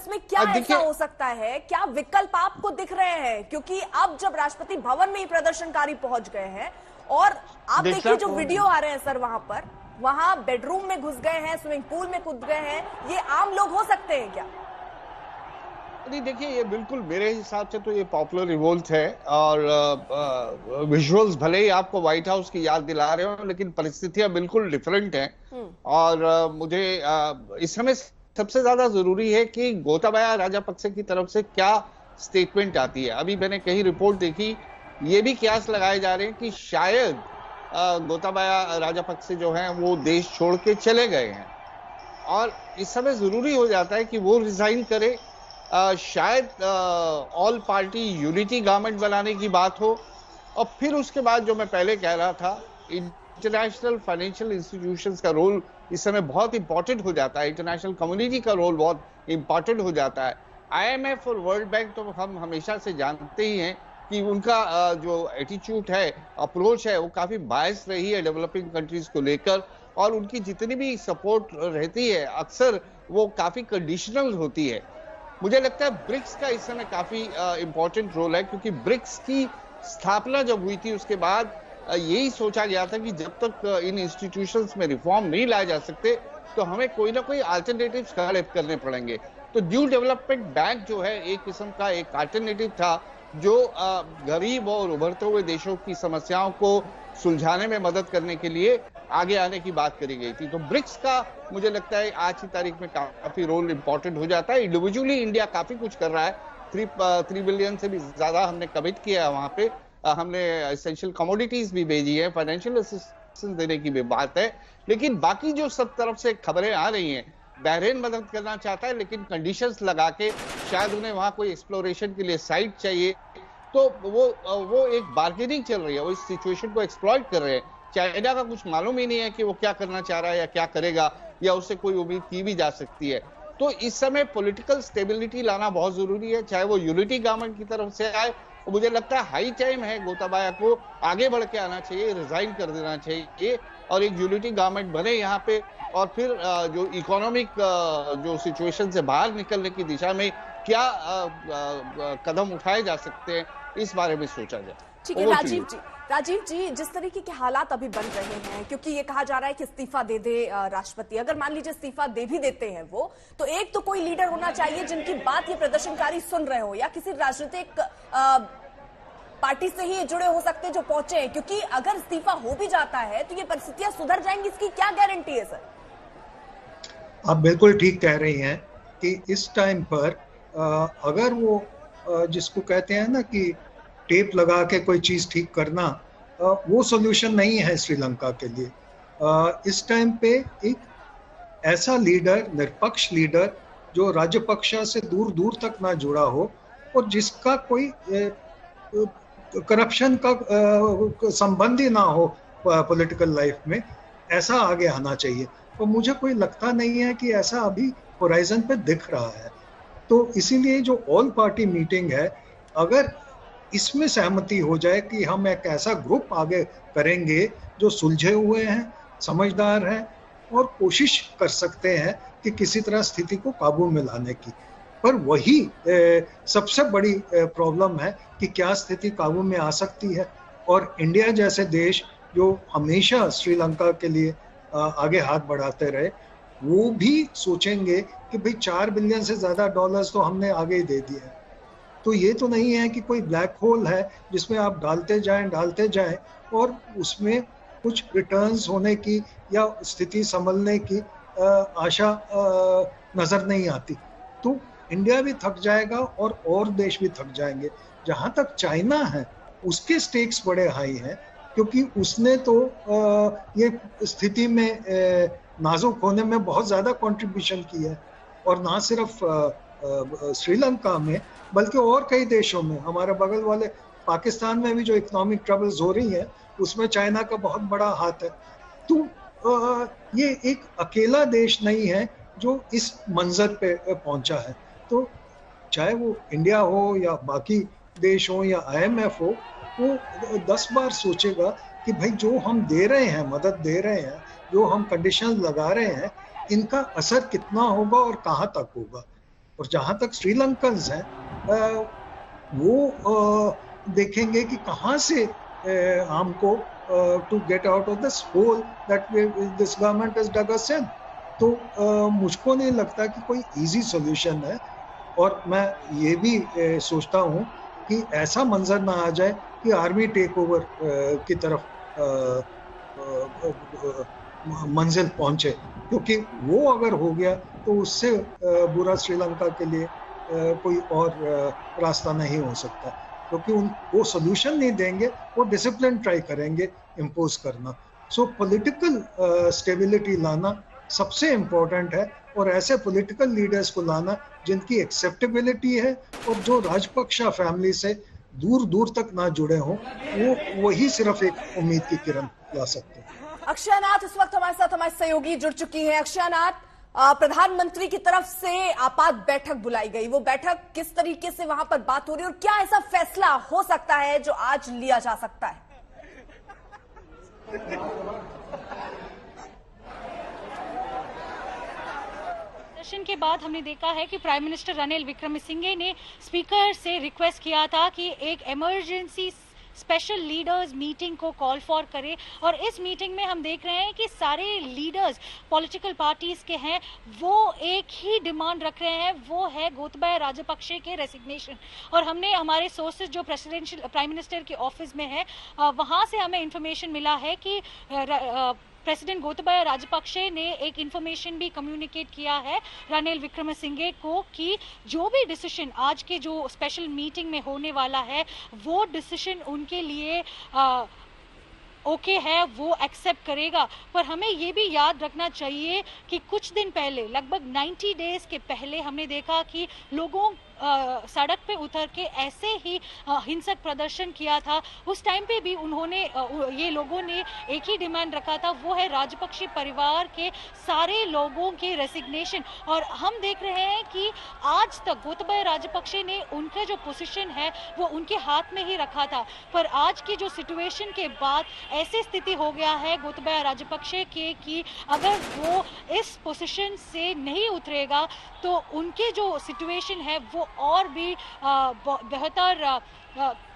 इसमें क्या ऐसा हो सकता है, क्या विकल्प आपको दिख रहे हैं? क्योंकि अब जब राष्ट्रपति भवन में ही प्रदर्शनकारी पहुंच गए हैं और आप देखिए जो वीडियो आ रहे हैं सर, वहां बेडरूम में घुस गए हैं, स्विमिंग पूल में कूद गए हैं, ये आम लोग हो सकते हैं क्या? नहीं, देखिए ये बिल्कुल मेरे हिसाब से तो ये पॉपुलर रिवोल्ट है और विजुअल्स भले ही आपको व्हाइट हाउस की याद दिला रहे हो, लेकिन परिस्थितियां बिल्कुल डिफरेंट हैं। और मुझे इस समय सबसे ज्यादा जरूरी है कि गोताबाया राजपक्षे की तरफ से क्या स्टेटमेंट आती है। अभी मैंने कहीं रिपोर्ट देखी, ये भी कयास लगाए जा रहे हैं कि शायद गोताबाया राजपक्षे जो हैं वो देश छोड़ के चले गए हैं और इस समय जरूरी हो जाता है कि वो रिजाइन करे। शायद ऑल पार्टी यूनिटी गवर्नमेंट बनाने की बात हो और फिर उसके बाद जो मैं पहले कह रहा था, इंटरनेशनल फाइनेंशियल इंस्टीट्यूशंस का रोल इस समय बहुत इंपॉर्टेंट हो जाता है, इंटरनेशनल कम्युनिटी का रोल बहुत इंपॉर्टेंट हो जाता है। आईएमएफ और वर्ल्ड बैंक तो हम हमेशा से जानते ही हैं कि उनका जो एटीट्यूड है, अप्रोच है, वो काफी बायस रही है डेवलपिंग कंट्रीज को लेकर और उनकी जितनी भी सपोर्ट रहती है अक्सर वो काफी कंडीशनल होती है। मुझे लगता है ब्रिक्स का इस समय काफी इंपॉर्टेंट रोल है, क्योंकि ब्रिक्स की स्थापना जब हुई थी उसके बाद यही सोचा गया था कि जब तक इन इंस्टीट्यूशंस में रिफॉर्म नहीं लाए जा सकते तो हमें कोई ना कोई अल्टरनेटिव्स डेवलप करने पड़ेंगे। तो न्यू डेवलपमेंट बैंक जो है एक किस्म का एक अल्टरनेटिव था जो गरीब और उभरते हुए देशों की समस्याओं को सुलझाने में मदद करने के लिए आगे आने की बात करी गई थी। तो ब्रिक्स का मुझे लगता है आज की तारीख में काफी रोल इंपॉर्टेंट हो जाता है। इंडिविजुअली इंडिया काफी कुछ कर रहा है, 3 बिलियन से भी ज्यादा हमने कमिट किया है वहां पे। हमने एसेंशियल कमोडिटीज भी भेजी है, फाइनेंशियल असिस्टेंस देने की भी बात है। लेकिन बाकी जो सब तरफ से खबरें आ रही हैं, बहरीन मदद करना चाहता है लेकिन कंडीशंस लगा के, शायद उन्हें वहां कोई एक्सप्लोरेशन के लिए साइट चाहिए, तो वो एक बार्गेनिंग चल रही है, वो इस सिचुएशन को एक्सप्लॉइट कर रहे हैं। चाइना का कुछ मालूम ही नहीं है कि वो क्या करना चाह रहा है या क्या करेगा, या उससे कोई उम्मीद की भी जा सकती है। तो इस समय पॉलिटिकल स्टेबिलिटी लाना बहुत जरूरी है, चाहे वो यूनिटी गवर्नमेंट की तरफ से आए। और मुझे लगता है हाई टाइम है गोताबाया को आगे बढ़ के आना चाहिए, रिजाइन कर देना चाहिए और एक यूनिटी गवर्नमेंट बने यहाँ पे, और फिर जो इकोनॉमिक जो सिचुएशन से बाहर निकलने की दिशा में क्या कदम उठाए जा सकते हैं, इस बारे में सोचा जाए। ठीक है राजीव जी, जिस तरीके के हालात अभी बन रहे हैं, क्योंकि ये कहा जा रहा है कि इस्तीफा दे दे राष्ट्रपति, अगर मान लीजिए इस्तीफा दे भी देते हैं वो, तो एक तो कोई लीडर होना चाहिए जिनकी बात ये प्रदर्शनकारी सुन रहे हो, या किसी राजनीतिक पार्टी से ही जुड़े हो सकते हैं जो पहुंचे हैं, क्योंकि अगर इस्तीफा हो भी जाता है तो ये परिस्थितियां सुधर जाएंगी, इसकी क्या गारंटी है सर? आप बिल्कुल ठीक कह रही हैं कि इस टाइम पर अगर वो जिसको कहते हैं ना कि टेप लगा के कोई चीज ठीक करना, वो सॉल्यूशन नहीं है श्रीलंका के लिए। इस टाइम पे एक ऐसा लीडर, निरपक्ष लीडर, जो राजपक्षा से दूर दूर तक ना जुड़ा हो और जिसका कोई करप्शन का संबंध ही ना हो पॉलिटिकल लाइफ में, ऐसा आगे आना चाहिए। तो मुझे कोई लगता नहीं है कि ऐसा अभी होराइजन पे दिख रहा है। तो इसीलिए जो ऑल पार्टी मीटिंग है, अगर इसमें सहमति हो जाए कि हम एक ऐसा ग्रुप आगे करेंगे जो सुलझे हुए हैं, समझदार हैं और कोशिश कर सकते हैं कि किसी तरह स्थिति को काबू में लाने की, पर वही सबसे बड़ी प्रॉब्लम है कि क्या स्थिति काबू में आ सकती है। और इंडिया जैसे देश जो हमेशा श्रीलंका के लिए आगे हाथ बढ़ाते रहे, वो भी सोचेंगे कि भाई 4 बिलियन से ज्यादा डॉलर्स तो हमने आगे ही दे दिए। तो ये तो नहीं है कि कोई ब्लैक होल है जिसमें आप डालते जाएं और उसमें कुछ रिटर्न्स होने की या स्थिति संभलने की आशा नजर नहीं आती। तो इंडिया भी थक जाएगा और देश भी थक जाएंगे। जहां तक चाइना है, उसके स्टेक्स बड़े हाई हैं, क्योंकि उसने तो ये स्थिति में नाजुक होने में बहुत ज्यादा कंट्रीब्यूशन की है, और ना सिर्फ श्रीलंका में बल्कि और कई देशों में, हमारे बगल वाले पाकिस्तान में भी जो इकोनॉमिक ट्रबल्स हो रही हैं उसमें चाइना का बहुत बड़ा हाथ है। तो ये एक अकेला देश नहीं है जो इस मंजर पे पहुंचा है। तो चाहे वो इंडिया हो या बाकी देश हो या IMF हो, वो 10 बार सोचेगा कि भाई जो हम दे रहे हैं, मदद दे रहे हैं, जो हम कंडीशन लगा रहे हैं, इनका असर कितना होगा और कहाँ तक होगा। और जहां तक श्रीलंकन्स हैं वो देखेंगे कि कहां से हमको to get out of this hole that this government is dug us in. तो मुझको नहीं लगता कि कोई इजी सॉल्यूशन है, और मैं ये भी सोचता हूँ कि ऐसा मंजर ना आ जाए कि आर्मी टेक ओवर की तरफ मंजिल पहुंचे, क्योंकि वो अगर हो गया तो उससे बुरा श्रीलंका के लिए कोई और रास्ता नहीं हो सकता, क्योंकि वो सोल्यूशन नहीं देंगे, वो डिसिप्लिन ट्राई करेंगे इम्पोज करना। सो पॉलिटिकल स्टेबिलिटी लाना सबसे इम्पोर्टेंट है, और ऐसे पॉलिटिकल लीडर्स को लाना जिनकी एक्सेप्टेबिलिटी है और जो राजपक्षा फैमिली से दूर दूर तक ना जुड़े हों, वही सिर्फ एक उम्मीद की किरण ला सकते हैं। अक्षय नाथ इस वक्त हमारे साथ हमारे सहयोगी जुड़ चुकी हैं। अक्षय नाथ, प्रधानमंत्री की तरफ से आपात बैठक बुलाई गई, वो बैठक किस तरीके से वहां पर बात हो रही है और क्या ऐसा फैसला हो सकता है जो आज लिया जा सकता है? सेशन के बाद हमने देखा है कि प्राइम मिनिस्टर रनिल विक्रमसिंघे ने स्पीकर से रिक्वेस्ट किया था कि एक इमरजेंसी स्पेशल लीडर्स मीटिंग को कॉल फॉर करे, और इस मीटिंग में हम देख रहे हैं कि सारे लीडर्स पॉलिटिकल पार्टीज के हैं, वो एक ही डिमांड रख रहे हैं, वो है गोतबाया राजपक्षे के रेसिग्नेशन। और हमने हमारे सोर्सेज जो प्रेसिडेंशियल प्राइम मिनिस्टर के ऑफिस में है, वहां से हमें इंफॉर्मेशन मिला है कि प्रेसिडेंट गोतबाया राजपक्षे ने एक इंफॉर्मेशन भी कम्युनिकेट किया है रनिल विक्रमसिंघे को कि जो भी डिसीजन आज के जो स्पेशल मीटिंग में होने वाला है, वो डिसीजन उनके लिए ओके है, वो एक्सेप्ट करेगा। पर हमें ये भी याद रखना चाहिए कि कुछ दिन पहले, लगभग 90 डेज के पहले, हमने देखा कि लोगों सड़क पे उतर के ऐसे ही हिंसक प्रदर्शन किया था। उस टाइम पे भी उन्होंने ये लोगों ने एक ही डिमांड रखा था, वो है राजपक्षे परिवार के सारे लोगों के रेसिग्नेशन। और हम देख रहे हैं कि आज तक गोतबाया राजपक्षे ने उनका जो पोजीशन है वो उनके हाथ में ही रखा था, पर आज की जो सिचुएशन के बाद ऐसी स्थिति हो गया है गोतबाया राजपक्षे के कि अगर वो इस पोजीशन से नहीं उतरेगा तो उनके जो सिचुएशन है वो और भी बेहतर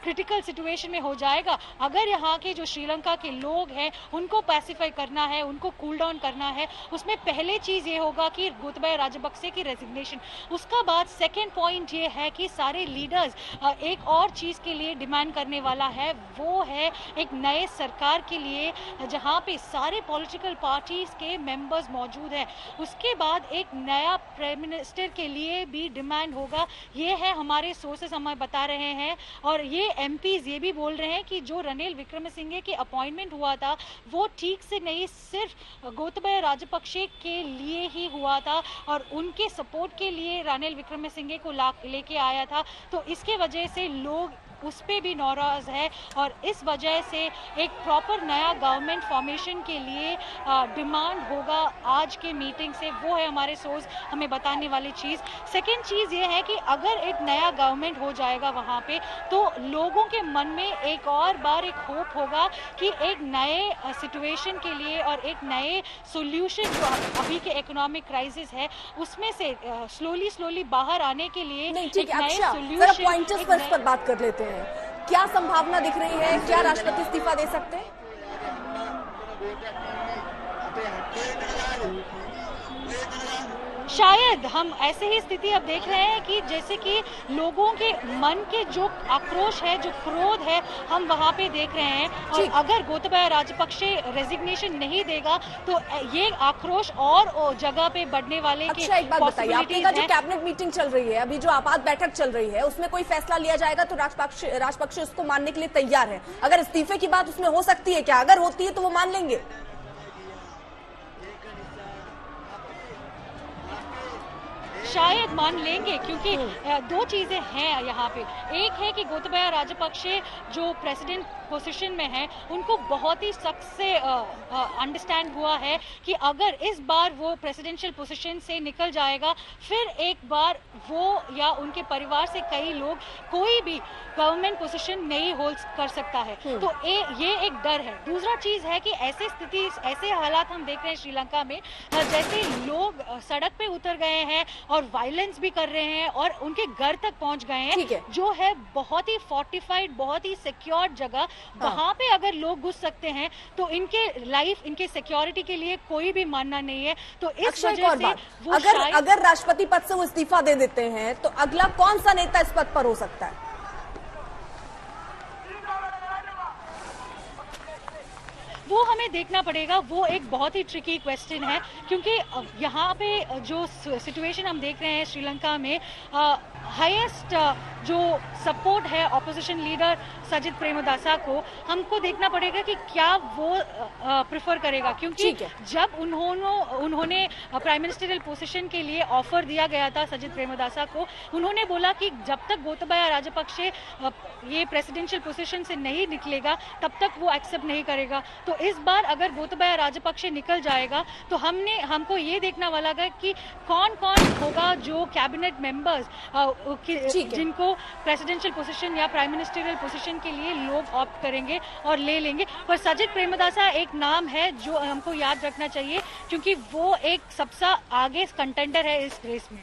क्रिटिकल सिचुएशन में हो जाएगा। अगर यहाँ के जो श्रीलंका के लोग हैं उनको पैसिफाई करना है, उनको कूल डाउन करना है, उसमें पहले चीज ये होगा कि गोतबाया राजपक्षे की रेजिग्नेशन। उसका बाद सेकेंड पॉइंट ये है कि सारे लीडर्स एक और चीज के लिए डिमांड करने वाला है, वो है एक नए सरकार के लिए जहाँ पे सारे पॉलिटिकल पार्टीज के मेंबर्स मौजूद हैं। उसके बाद एक नया प्राइम मिनिस्टर के लिए भी डिमांड होगा, ये है हमारे सोर्सेस हमें बता रहे हैं। और ये एमपीज ये भी बोल रहे हैं कि जो रनिल विक्रमसिंघे की अपॉइंटमेंट हुआ था वो ठीक से नहीं, सिर्फ गोतबाया राजपक्षे के लिए ही हुआ था और उनके सपोर्ट के लिए रनिल विक्रमसिंघे को लेके आया था। तो इसके वजह से लोग उस पे भी नाराज है और इस वजह से एक प्रॉपर नया गवर्नमेंट फॉर्मेशन के लिए डिमांड होगा आज के मीटिंग से। वो है हमारे सोर्स हमें बताने वाली चीज़। सेकेंड चीज़ ये है कि अगर एक नया गवर्नमेंट हो जाएगा वहाँ पे तो लोगों के मन में एक और बार एक होप होगा कि एक नए सिचुएशन के लिए और एक नए सोल्यूशन जो अभी के इकोनॉमिक क्राइसिस है उसमें से स्लोली बाहर आने के लिए एक नए सोल्यूशन पर बात कर लेते हैं। क्या संभावना दिख रही है, क्या राष्ट्रपति इस्तीफा दे सकते हैं? शायद हम ऐसे ही स्थिति अब देख रहे हैं कि जैसे कि लोगों के मन के जो आक्रोश है, जो क्रोध है, हम वहां पे देख रहे हैं। और अगर गोतबाया राजपक्षे रेजिग्नेशन नहीं देगा तो ये आक्रोश और जगह पे बढ़ने वाले के एक बात बताइए, आपकी जो कैबिनेट मीटिंग चल रही है, अभी जो आपात बैठक चल रही है, उसमें कोई फैसला लिया जाएगा तो राजपक्षे उसको मानने के लिए तैयार है। अगर इस्तीफे की बात उसमें हो सकती है क्या? अगर होती है तो वो मान लेंगे? शायद मान लेंगे, क्योंकि दो चीजें हैं यहाँ पे। एक है कि गोतबाया राजपक्षे जो प्रेसिडेंट पोजीशन में है उनको बहुत ही सख्त से अंडरस्टैंड हुआ है कि अगर इस बार वो प्रेसिडेंशियल पोजीशन से निकल जाएगा फिर एक बार वो या उनके परिवार से कई लोग कोई भी गवर्नमेंट पोजीशन नहीं होल्ड कर सकता है। तो ये एक डर है। दूसरा चीज है कि ऐसी स्थिति, ऐसे हालात हम देख रहे हैं श्रीलंका में, जैसे लोग सड़क पे उतर गए हैं और वायलेंस भी कर रहे हैं और उनके घर तक पहुंच गए ठीक है। हैं, जो है बहुत ही फोर्टिफाइड, बहुत ही सिक्योर्ड जगह। वहां पे अगर लोग घुस सकते हैं तो इनके लाइफ, इनके सिक्योरिटी के लिए कोई भी मानना नहीं है। तो इस अक्षय, एक वजह और से बात, वो अगर राष्ट्रपति पद से वो इस्तीफा दे देते हैं तो अगला कौन सा नेता इस पद पर हो सकता है? वो हमें देखना पड़ेगा। वो एक बहुत ही ट्रिकी क्वेश्चन है, क्योंकि यहाँ पे जो सिचुएशन हम देख रहे हैं श्रीलंका में, हाईएस्ट जो सपोर्ट है ऑपोजिशन लीडर सजित प्रेमदासा को, हमको देखना पड़ेगा कि क्या वो प्रेफर करेगा, क्योंकि जब उन्होंने प्राइम मिनिस्टरियल पोजीशन के लिए ऑफर दिया गया था सजित प्रेमदासा को, उन्होंने बोला कि जब तक गोतबाया राजपक्षे ये प्रेसिडेंशियल पोजीशन से नहीं निकलेगा तब तक वो एक्सेप्ट नहीं करेगा। तो इस बार अगर गोतबाया राजपक्षे निकल जाएगा तो हमको ये देखना वाला है कि कौन कौन होगा जो कैबिनेट मेंबर्स जिनको प्रेसिडेंशियल पोजीशन या प्राइम मिनिस्टरियल पोजीशन के लिए लोग ऑप्ट करेंगे और ले लेंगे। पर सजित प्रेमदासा एक नाम है जो हमको याद रखना चाहिए, क्योंकि वो एक सबसे आगे कंटेंडर है इस रेस में।